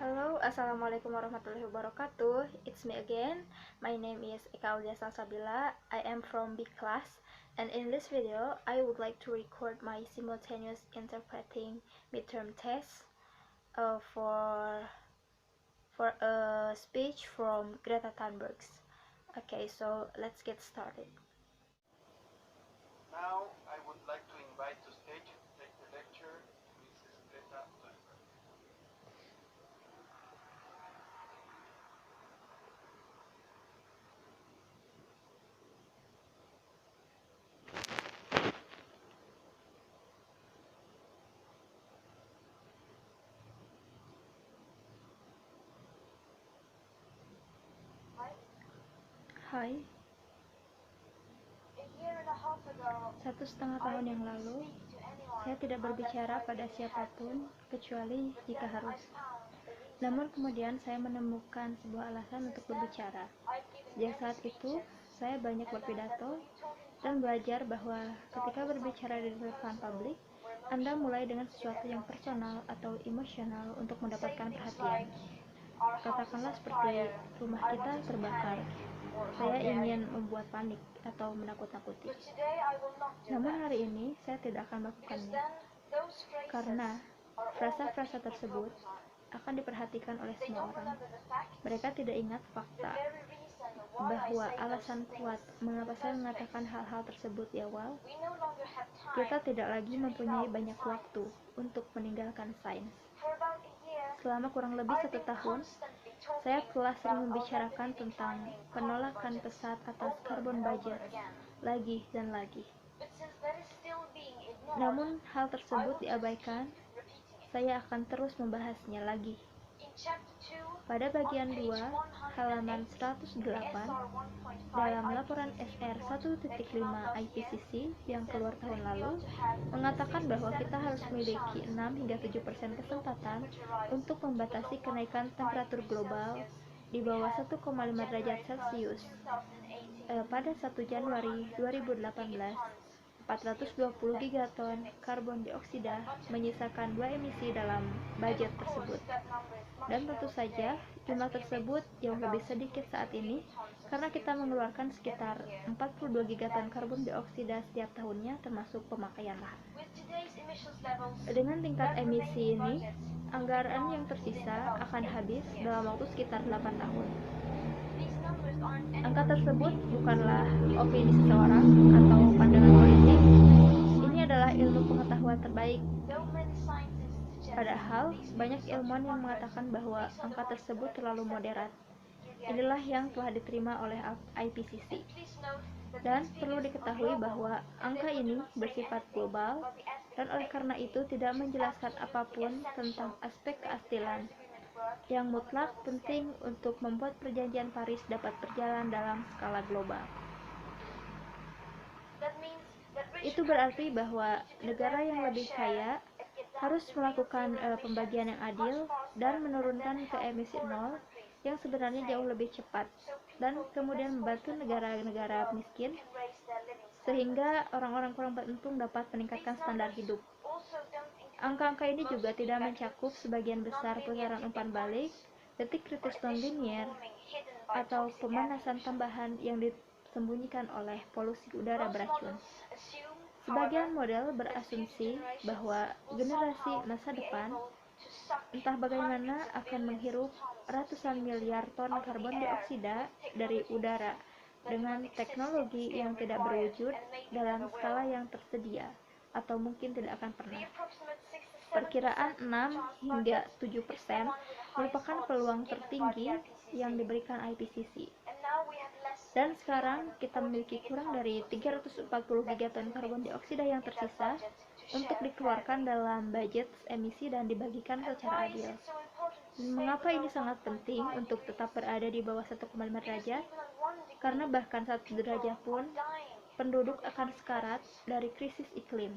Halo, assalamualaikum warahmatullahi wabarakatuh. It's me again. My name is Eka Aulia Salsabila. I am from B class, and in this video, I would like to record my simultaneous interpreting midterm test for a speech from Greta Thunberg. Okay, so let's get started. Now, I would like to invite to stage to take the lecture Mrs. Greta Thunberg. Hai. 1,5 tahun yang lalu, saya tidak berbicara pada siapapun kecuali jika harus. Namun kemudian saya menemukan sebuah alasan untuk berbicara. Sejak saat itu, saya banyak berpidato dan belajar bahwa ketika berbicara di depan publik, Anda mulai dengan sesuatu yang personal atau emosional untuk mendapatkan perhatian. Katakanlah seperti rumah kita terbakar. Saya ingin membuat panik atau menakut-nakuti. Namun hari ini saya tidak akan melakukannya, karena frasa-frasa tersebut akan diperhatikan oleh semua orang. Mereka tidak ingat fakta bahwa alasan kuat mengapa saya mengatakan hal-hal tersebut di awal. Kita tidak lagi mempunyai banyak waktu untuk meninggalkan sains. Selama kurang lebih 1 tahun, saya telah sering membicarakan tentang penolakan pesat atas carbon budget lagi dan lagi. Namun hal tersebut diabaikan. Saya akan terus membahasnya lagi. Pada bagian 2, halaman 108, dalam laporan SR 1.5 IPCC yang keluar tahun lalu, mengatakan bahwa kita harus memiliki 6 hingga 7% kesempatan untuk membatasi kenaikan temperatur global di bawah 1,5 derajat Celcius. Pada 1 Januari 2018, 420 gigaton karbon dioksida menyisakan 2 emisi dalam budget tersebut. Dan tentu saja jumlah tersebut jauh lebih sedikit saat ini karena kita mengeluarkan sekitar 42 gigaton karbon dioksida setiap tahunnya termasuk pemakaian lahan. Dengan tingkat emisi ini, anggaran yang tersisa akan habis dalam waktu sekitar 8 tahun. Angka tersebut bukanlah opini seseorang atau pandangan politik. Ini adalah ilmu pengetahuan terbaik. Padahal, banyak ilmuwan yang mengatakan bahwa angka tersebut terlalu moderat. Inilah yang telah diterima oleh IPCC. Dan perlu diketahui bahwa angka ini bersifat global, dan oleh karena itu tidak menjelaskan apapun tentang aspek keadilan yang mutlak penting untuk membuat perjanjian Paris dapat berjalan dalam skala global. Itu berarti bahwa negara yang lebih kaya harus melakukan pembagian yang adil dan menurunkan ke emisi nol yang sebenarnya jauh lebih cepat, dan kemudian membantu negara-negara miskin sehingga orang-orang kurang beruntung dapat meningkatkan standar hidup. Angka-angka ini juga tidak mencakup sebagian besar putaran umpan balik, detik kritis non-linier, atau pemanasan tambahan yang disembunyikan oleh polusi udara beracun. Sebagian model berasumsi bahwa generasi masa depan entah bagaimana akan menghirup ratusan miliar ton karbon dioksida dari udara dengan teknologi yang tidak berwujud dalam skala yang tersedia atau mungkin tidak akan pernah. Perkiraan 6 hingga 7% merupakan peluang tertinggi yang diberikan IPCC. Dan sekarang kita memiliki kurang dari 340 gigaton karbon dioksida yang tersisa untuk dikeluarkan dalam budget emisi dan dibagikan secara adil. Mengapa ini sangat penting untuk tetap berada di bawah 1,5 derajat? Karena bahkan 1 derajat pun penduduk akan sekarat dari krisis iklim.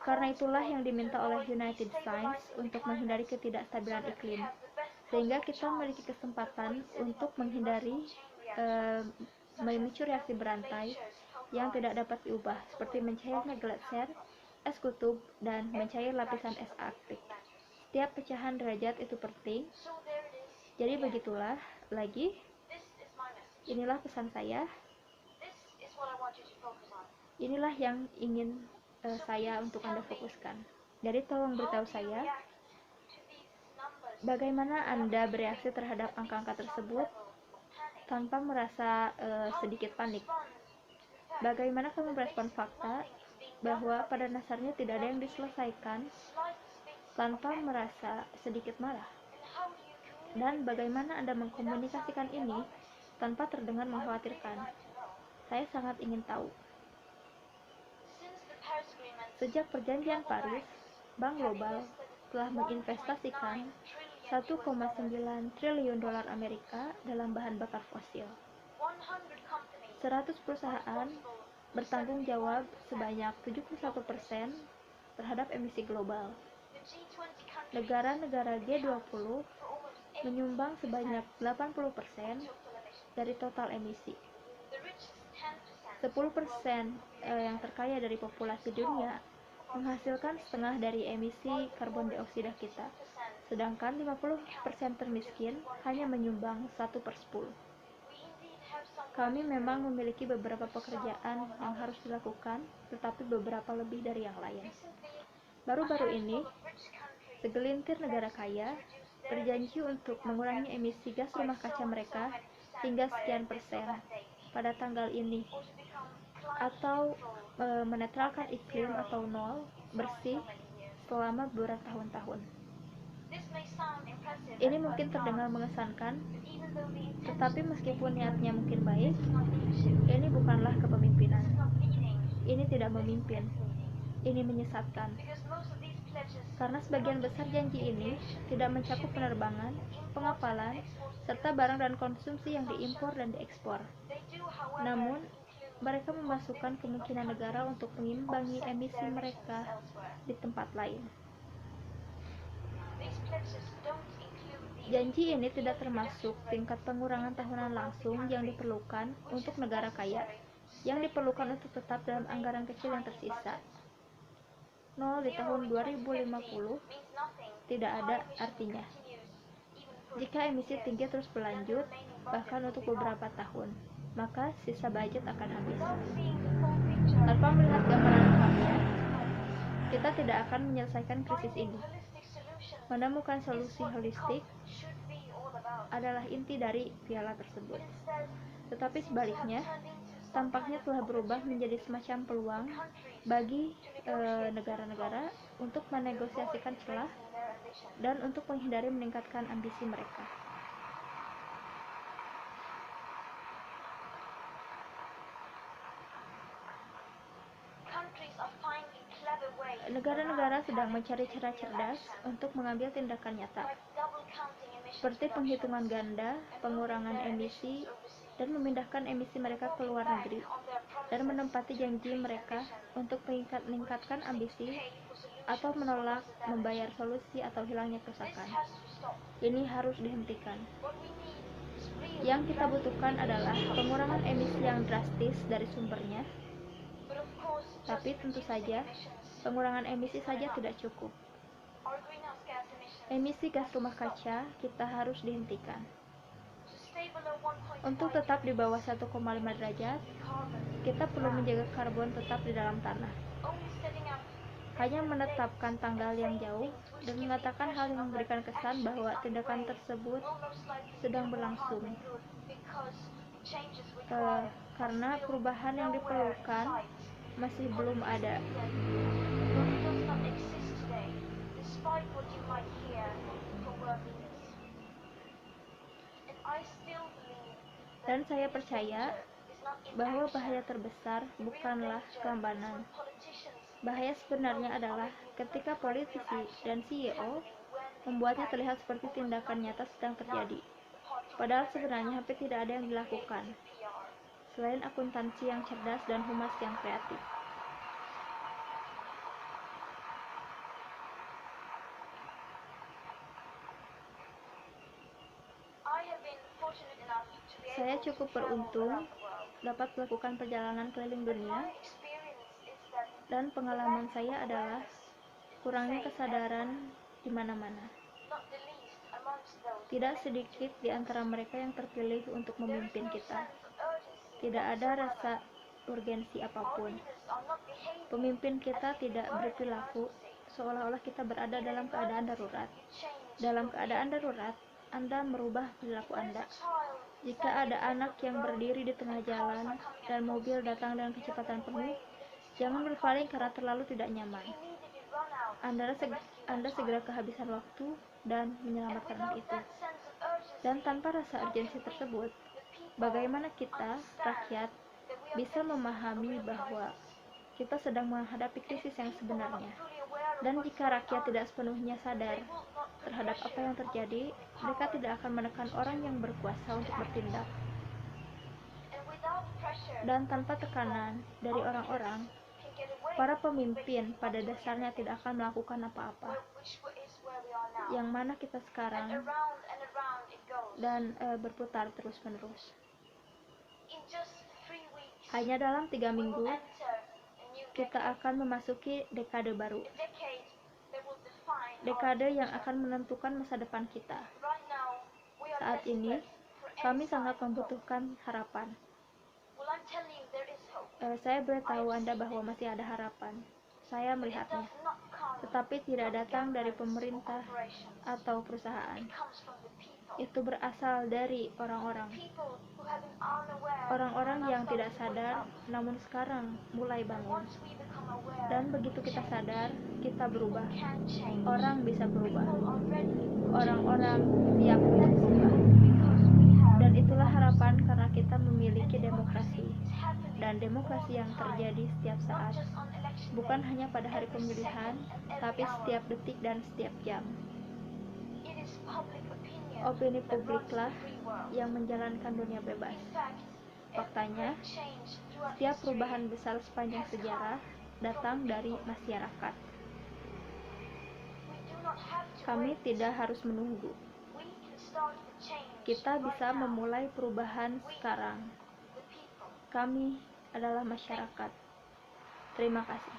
Karena itulah yang diminta oleh United Science untuk menghindari ketidakstabilan iklim, sehingga kita memiliki kesempatan untuk menghindari memicu reaksi berantai yang tidak dapat diubah, seperti mencairnya gletser, es kutub, dan mencair lapisan es Arktik. Setiap pecahan derajat itu penting. So there it is. Jadi again. begitulah lagi. This is my message. Inilah pesan saya. This is what I want you to focus on. Inilah yang ingin saya untuk Anda fokuskan. Jadi tolong beritahu How do you saya react to these numbers bagaimana Anda bereaksi terhadap angka-angka tersebut level of panic? tanpa merasa sedikit panik. Bagaimana kamu merespon fakta bahwa pada dasarnya tidak ada yang diselesaikan tanpa merasa sedikit marah? Dan bagaimana Anda mengkomunikasikan ini tanpa terdengar mengkhawatirkan? Saya sangat ingin tahu. Sejak perjanjian Paris, Bank Global telah menginvestasikan 1,9 triliun dolar Amerika dalam bahan bakar fosil. 100 perusahaan bertanggung jawab sebanyak 71% terhadap emisi global. Negara-negara G20 menyumbang sebanyak 80% dari total emisi. 10% yang terkaya dari populasi dunia menghasilkan setengah dari emisi karbon dioksida kita, sedangkan 50% termiskin hanya menyumbang 1/10. Kami memang memiliki beberapa pekerjaan yang harus dilakukan, tetapi beberapa lebih dari yang lain. Baru-baru ini, segelintir negara kaya berjanji untuk mengurangi emisi gas rumah kaca mereka hingga sekian persen pada tanggal ini, atau menetralkan iklim atau nol bersih selama bertahun-tahun. Ini mungkin terdengar mengesankan, tetapi meskipun niatnya mungkin baik, ini bukanlah kepemimpinan. Ini tidak memimpin. Ini menyesatkan. Karena sebagian besar janji ini tidak mencakup penerbangan, pengapalan, serta barang dan konsumsi yang diimpor dan diekspor. Namun, mereka memasukkan kemungkinan negara untuk mengimbangi emisi mereka di tempat lain. Janji ini tidak termasuk tingkat pengurangan tahunan langsung yang diperlukan untuk negara kaya, yang diperlukan untuk tetap dalam anggaran kecil yang tersisa. 0 di tahun 2050 tidak ada artinya jika emisi tinggi terus berlanjut, bahkan untuk beberapa tahun, maka sisa budget akan habis. Tanpa melihat gambaran lengkapnya, kita tidak akan menyelesaikan krisis ini. Menemukan solusi holistik adalah inti dari piala tersebut. Tetapi sebaliknya, tampaknya telah berubah menjadi semacam peluang bagi negara-negara untuk menegosiasikan celah dan untuk menghindari meningkatkan ambisi mereka. Negara-negara sedang mencari cara cerdas untuk mengambil tindakan nyata, seperti penghitungan ganda, pengurangan emisi, dan memindahkan emisi mereka ke luar negeri, dan menempati janji mereka untuk meningkatkan ambisi atau menolak membayar solusi atau hilangnya kerusakan. Ini harus dihentikan. Yang kita butuhkan adalah pengurangan emisi yang drastis dari sumbernya, tapi tentu saja pengurangan emisi saja tidak cukup. Emisi gas rumah kaca kita harus dihentikan. Untuk tetap di bawah 1,5 derajat, kita perlu menjaga karbon tetap di dalam tanah. Hanya menetapkan tanggal yang jauh dan mengatakan hal yang memberikan kesan bahwa tindakan tersebut sedang berlangsung, karena perubahan yang diperlukan masih belum ada. Dan saya percaya bahwa bahaya terbesar bukanlah kelambanan. Bahaya sebenarnya adalah ketika politisi dan CEO membuatnya terlihat seperti tindakan nyata sedang terjadi, padahal sebenarnya hampir tidak ada yang dilakukan, selain akuntansi yang cerdas dan humas yang kreatif. Saya cukup beruntung dapat melakukan perjalanan keliling dunia, dan pengalaman saya adalah kurangnya kesadaran di mana-mana. not the least amongst those Tidak sedikit di antara mereka yang terpilih untuk memimpin kita. Tidak ada rasa urgensi apapun. Pemimpin kita tidak berperilaku seolah-olah kita berada dalam keadaan darurat. Dalam keadaan darurat, Anda merubah perilaku Anda. Jika ada anak yang berdiri di tengah jalan dan mobil datang dengan kecepatan penuh, jangan berpaling karena terlalu tidak nyaman. Anda segera kehabisan waktu dan menyelamatkan anak itu. Dan tanpa rasa urgensi tersebut, bagaimana kita, rakyat, bisa memahami bahwa kita sedang menghadapi krisis yang sebenarnya? Dan jika rakyat tidak sepenuhnya sadar terhadap apa yang terjadi, mereka tidak akan menekan orang yang berkuasa untuk bertindak. Dan tanpa tekanan dari orang-orang, para pemimpin pada dasarnya tidak akan melakukan apa-apa. Yang mana kita sekarang dan berputar terus-menerus. Hanya dalam 3 minggu, kita akan memasuki dekade baru. Dekade yang akan menentukan masa depan kita. Saat ini, kami sangat membutuhkan harapan. Saya beritahu Anda bahwa masih ada harapan. Saya melihatnya. Tetapi tidak datang dari pemerintah atau perusahaan. Itu berasal dari orang-orang. Orang-orang yang tidak sadar, namun sekarang mulai bangun. Dan begitu kita sadar, kita berubah. Orang bisa berubah. Orang-orang siap untuk berubah. Dan itulah harapan karena kita memiliki demokrasi. Dan demokrasi yang terjadi setiap saat. Bukan hanya pada hari pemilihan, tapi setiap detik dan setiap jam. Opini publiklah yang menjalankan dunia bebas. Faktanya, setiap perubahan besar sepanjang sejarah datang dari masyarakat. Kami tidak harus menunggu. Kita bisa memulai perubahan sekarang. Kami adalah masyarakat. Terima kasih.